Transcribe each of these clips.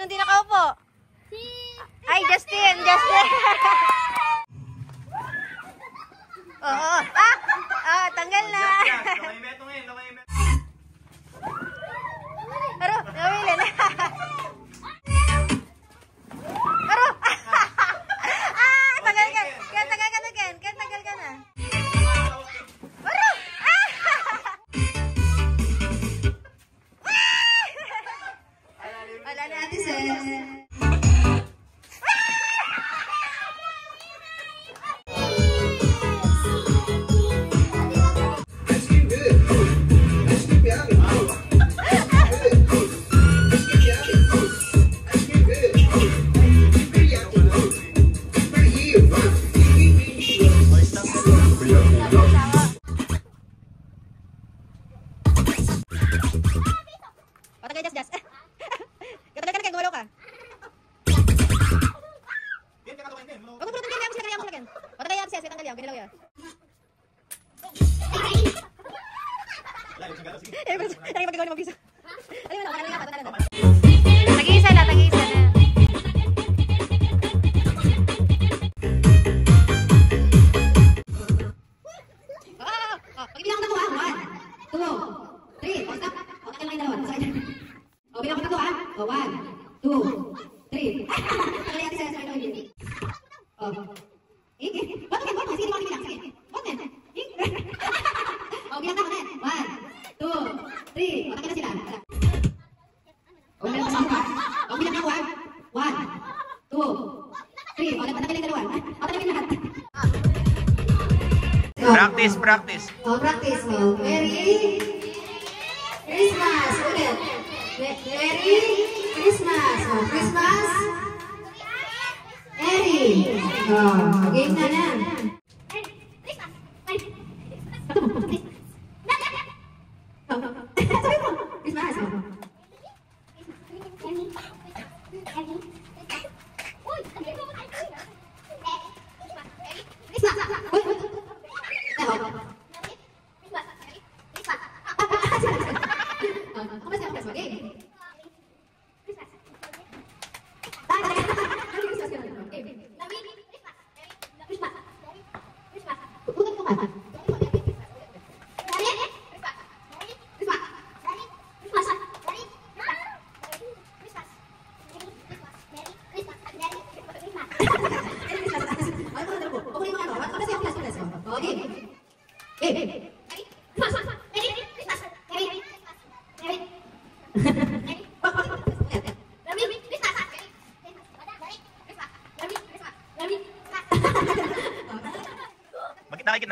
Sino hindi nakaupo? Ay, Justin! Justin! Oo. Tanggal na. Pero, nawili na. Pero, tanggal ka. Kaya tanggal ka na, Ken. Kaya tanggal ka na. Pero, wala na, Ate Ses. Tag-iisa na, tag-iisa na. Pag-ibilang ko na 1, 2, 3. O, stop. O, tagal lang yung dalawa. O, bilang ko na 1, 2, 3. Tagal yan sa ito. O. Ba't mo? Sige, di mo bilang. Sige. Ba't mo? O, bilang na ko na. 1, 2, 3. O, tagal na sila. O, bilang ko na 1. O, bilang na 1, 2, 3. O, tagal yung dalawa. O, tagal yung lahat. Practice, practice. Oh, practice. Oh. Merry Christmas. Ulit. Merry Christmas. Oh, Christmas. Merry. Oh, game na na. Christmas.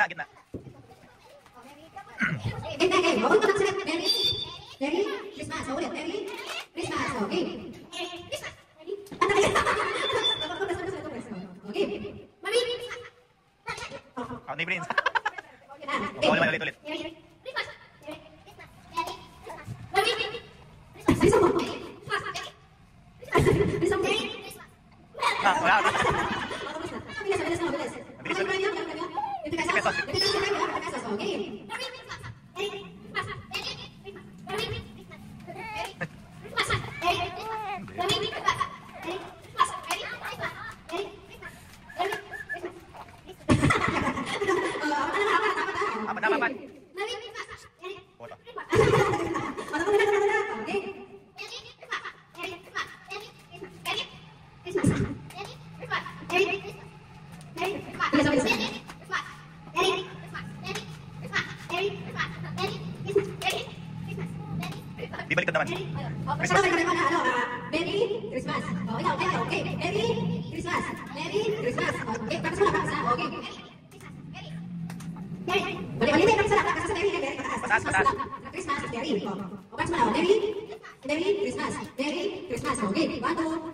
Gitna. Merry Christmas. Ulit. Merry Christmas. Okay. Ni Prince. Ulit. Di baliktad naman. Christmas. Merry Christmas. Okay. Merry Christmas. Merry Christmas. Okay, tapos mo na. Okay. Balik-balik tayo sa Merry. Pataas. Christmas. Merry. O, tapos mo na. Merry Christmas. Merry Christmas. Okay, 1, 2.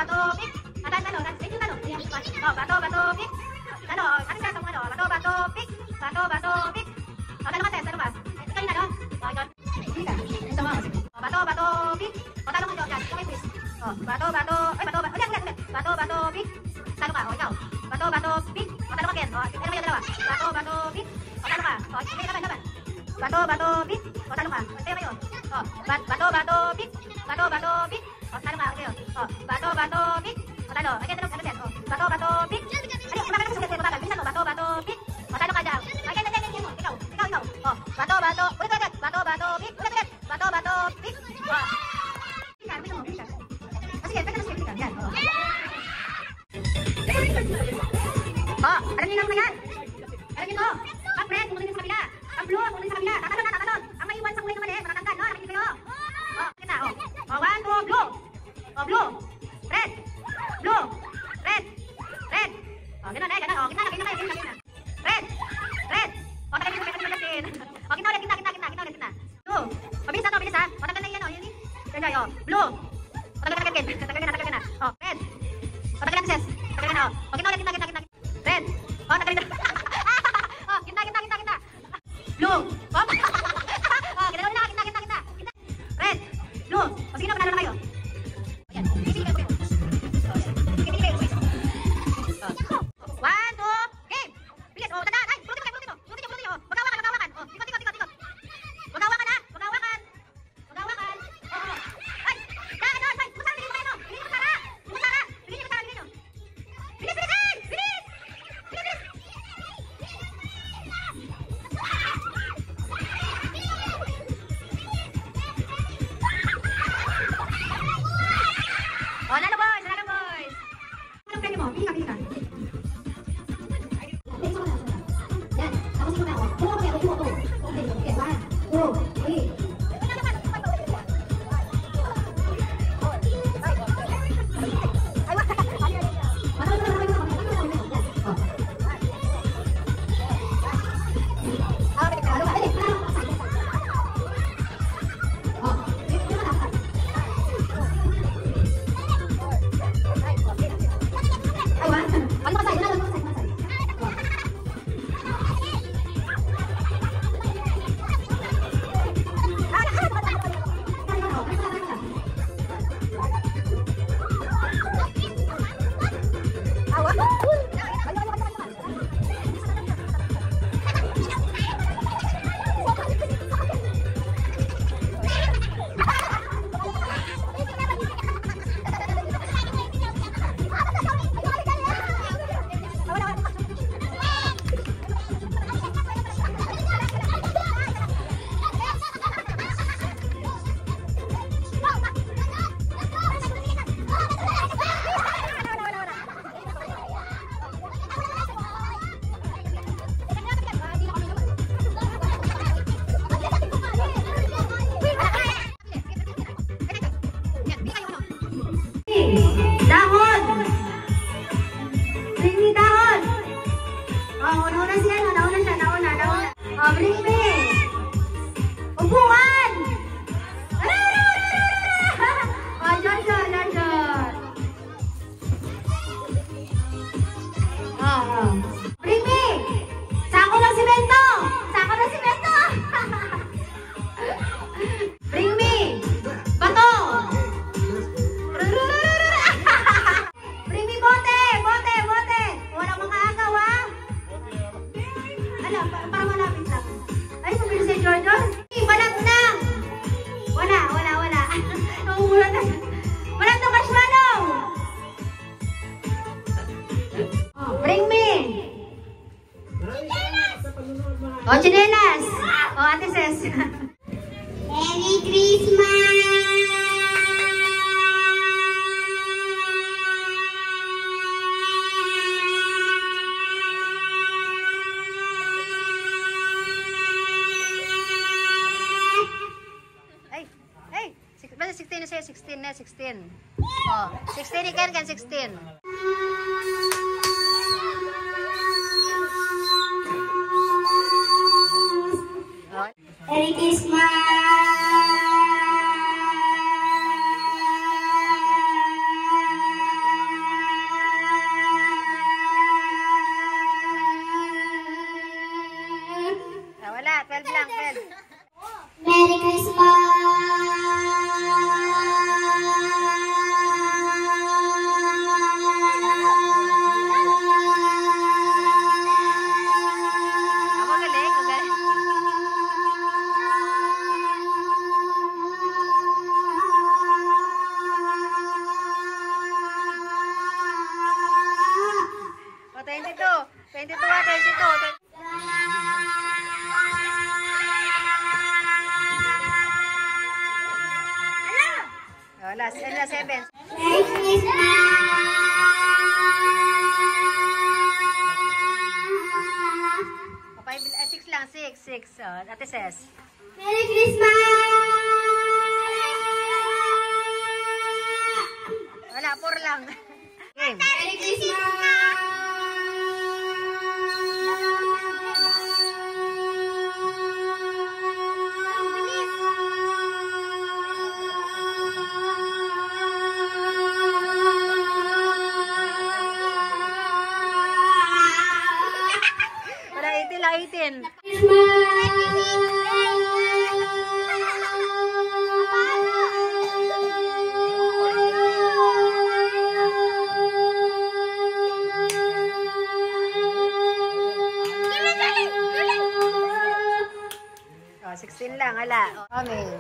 bato, pick. Talo. Medyo talo. Oh, bato, pick. Talo. Ano siya? Bato, pick. Bato, pick. Oh, talo ka, Tess. Talo ka. Ito yung talo. Oh, ito. Ito mo. Bato, pick. Oh, talo ka, Jojan. Ito may quiz. Oh, bato. Ulit. Bato, pick. Talo ka. Oh, ikaw. Bato, pick. Oh, talo ka, Ken. Oh, ito yung dalawa. Bato, pick. Oh, talo ka. Oh, ito yung laban. Bato, pick. Oh, talo ka. Ito yung kayo. Oh, bato, pick. Bato, pick. Oh, talo ka. Okay, oh. Bato, pick. Oh, talo. Okay, talo. Oh, bato, pick. Ano, kumakan ka sa sulit. Bilisan mo. Bato, pick. Oh, talo ka dyan. Okay, ikaw. Oh, bato. Ulit. Bato, pick. Ulit. Bato, pick. Oh. Bilisan mo. Sige, pwede. Yan. Oh, alam niyo lang yan. Alam niyo to. Ang red, pumunta sa kabila. Ang blue, pumunta sa kabila. Tatalon. Ang may iwan sa kulay naman matatanggal, no? Nakikita kayo. Oh, kita, oh. Oh, 1, 2, blue. Oh, blue. Red. Blue. Red. Oh, ganun. Oh, kita na. Red. Oh, tagal din. Oh, kita ulit. Blue. Mabilis ha. Oh, tagal na yan, oh. Yun, oh. Blue. Oh, tagal na. Oh, red. Oh, tagal na, sis. Tagal na, oh. Oh, kita ulit. Red. Oh, tagal na. Oh, kita. Blue. Oh, kita. Red. Blue. O, sige na, panalo na kayo. Ayan. Sige kayo. One, two, game. Bilis. O, tandaan. Ay, pulutin mo. O, magawakan. O, tikot. Magawakan. O. Ay, doon. Masara, bilhin mo kayo. Bilhin mo, Sara. Bilhin nyo. Bilis. Oh, lalo boys. Anong premyo mo? Pili ka. Yan. Tapos ito na ako. Puro ko ko. Okay, 1, 2, 3. Dahon! Bring me dahon! Oh, nauna siya. Oh, bring me! Upuan! Oh, John. Oh. Bring me! Sako ng simento! Bring me! Bato! Bring me bote! Walang makaagaw, ha? Alam, para malapit lang. Ay, pumili si Jordan. Balat na! Wala. Naumulan na. Balat na marshmallow! Oh, bring me! Oh, chinelas! Oh, Ate Ses. Merry Christmas! Hey, 16 na siya, 16. Oh, 16 ikan kan 16. Merry Christmas! Oh, last 7. Oh, 6 lang, 6. Oh, Ate Ses. Merry Christmas! Wala, 4 lang. Game. Merry Christmas! Wala, 18 lang, 18. Oh, 16 lang, wala. Amen.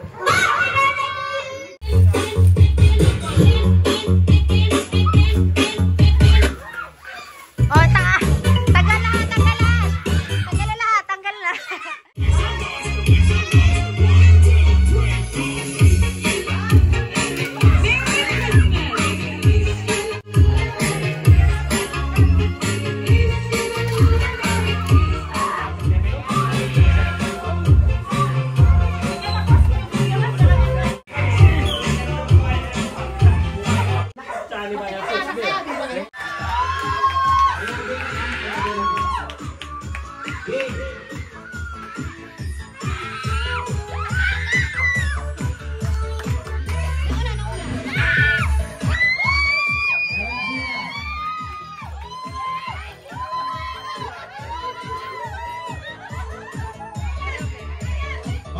Oh, tanggal lahat. Tanggal na lahat, tanggal na.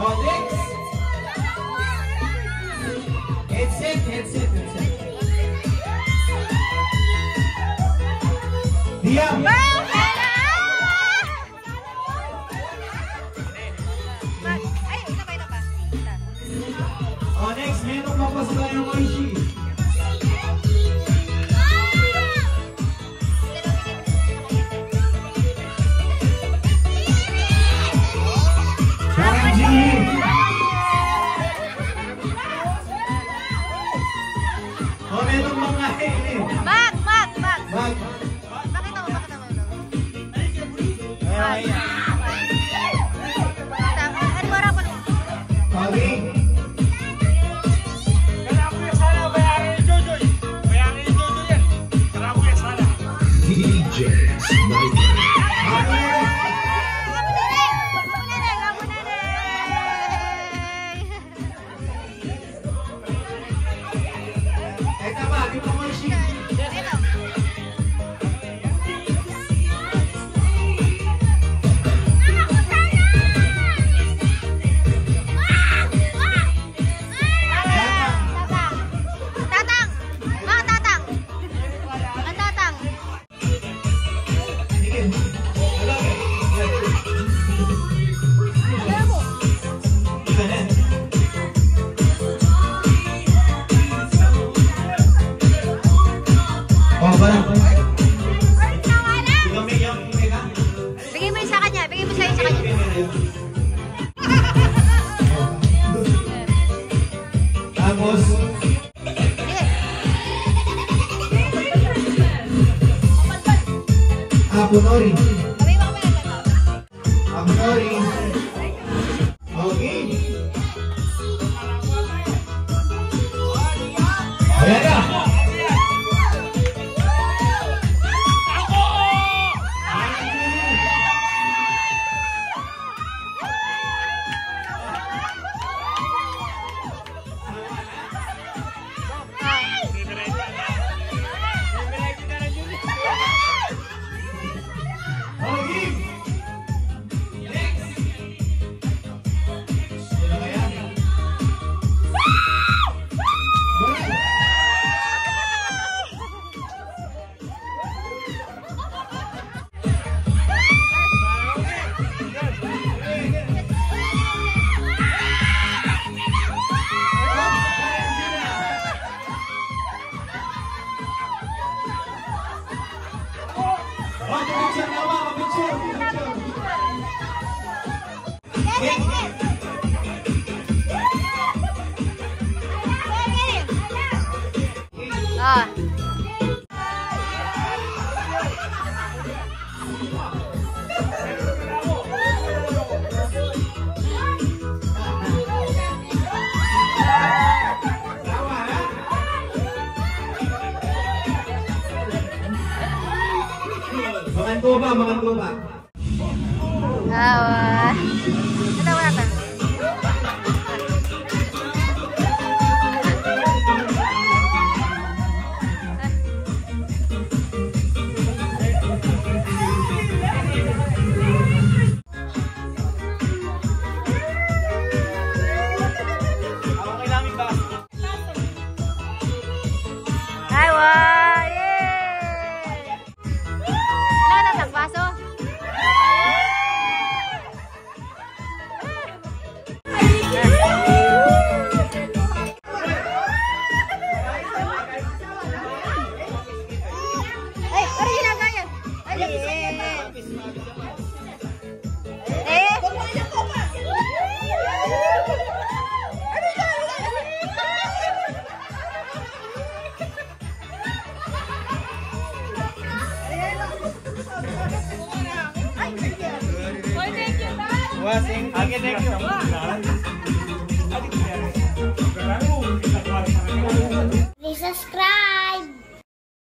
Oh, next. Headset. Diam. Ay, isa pa. Oh, next. Meron papasok tayong Oishi. Oh, meron mga ini. Bag. Bag. Bakit mo? Ay. Ano ba rapan mo? Okay. DJ Sniper. Ito ba? Di ba mo Oishi? Oh, ba? Bigay mo sa kanya. Bigay mo sa kanya. Tapos, Apunori. Apunori. Okay. Ayan na. Okay. Next. Makan tuba, makan tuba. Wala na. Ako kailangan ba? Ay, wow! Yay! Wala na ng baso. Ay, ano ginagawa yan? Ay, Wasing. Again, thank you.